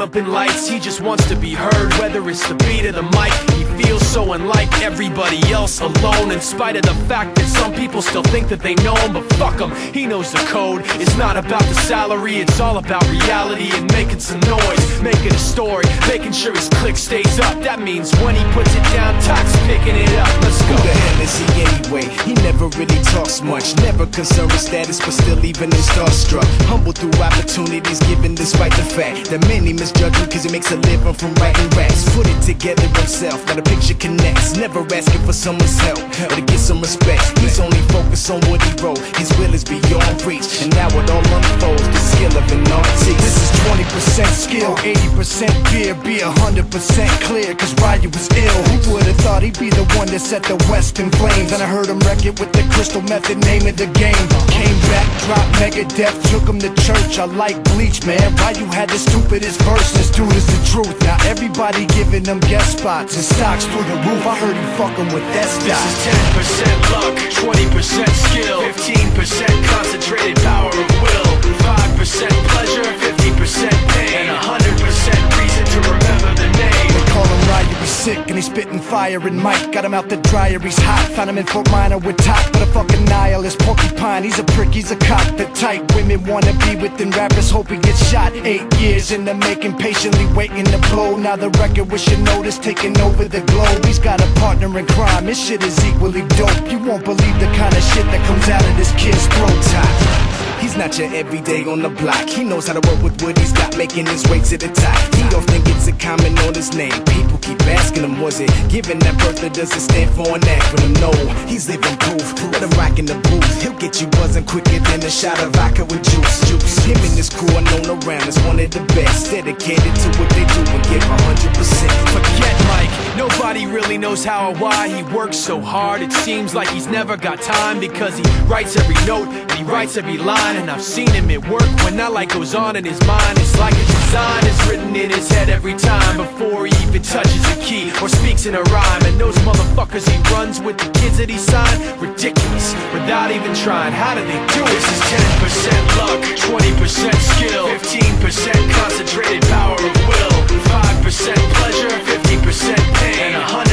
up in lights, he just wants to be heard. Whether it's the beat of the mic, he feels so unlike everybody else, alone. In spite of the fact that some people still think that they know him, but fuck him, he knows the code. It's not about the salary, it's all about reality and making some noise, making a story, making sure his click stays up. That means when he puts it down, Tox picking it up. Let's go. Who the hell is he anyway? He never really talks much, never concerned with status, but still even him starstruck. Humble through opportunities given despite the fact that many misjudge him cause he makes a living from writing raps. Put it together himself, now the picture connects. Never asking for someone's help, but to get some respect. He's only focused on what he wrote, his will is beyond reach. And now it all unfolds, the skill of an artist. This is 20% skill, 80% fear, be 100% clear, cause Ryu was ill. Who would've thought he'd be the one that set the West in flames? And I heard him wreck it with the crystal method, name of the game. Came back, dropped Megadeth, took him to church. I like Bleach, man. Ryu had the stupidest verse, this dude is the truth. Now everybody giving them guest spots and stocks through the roof. I heard he fucking with that stock. This is 10% luck, 20% skill, 15% concentrated power of will, 5% pleasure, 50% pain, and 100% reason to remember the name. They call him Ryu, he's sick and he's spitting fire. And Mike got him out the dryer, he's hot. Found him in Fort Minor with Top, but a fucking nihilist porcupine. He's a prick, he's a cock. The type women wanna be within rappers, hope he gets shot. 8 years in the making, patiently waiting to blow. Now the record with your notice taking over the globe. He's got a partner in crime, his shit is equally dope. You won't believe the kind of shit that comes out of this kid's throat. He's not your everyday on the block. He knows how to work with what he's got, making his way to the top. He often gets a comment on his name. People keep asking him, was it given that birth or does it stand for an acronym? No, he's living proof. Let him rock in the booth. He'll get you buzzing quicker than a shot of vodka with juice. Him and his crew are known around as one of the best, dedicated to what they do and give 100%. Forget Mike, nobody really knows how or why he works so hard. It seems like he's never got time, because he writes every note and he writes every line. And I've seen him at work when that light goes on in his mind. It's like a design is written in his head every time, before he even touches a key or speaks in a rhyme. And those motherfuckers he runs with, the kids that he signed, ridiculous, without even trying. How do they do it? This is 10% luck, 20% skill, 15% concentrated power of will, 5% pleasure, 50% pain, and 100%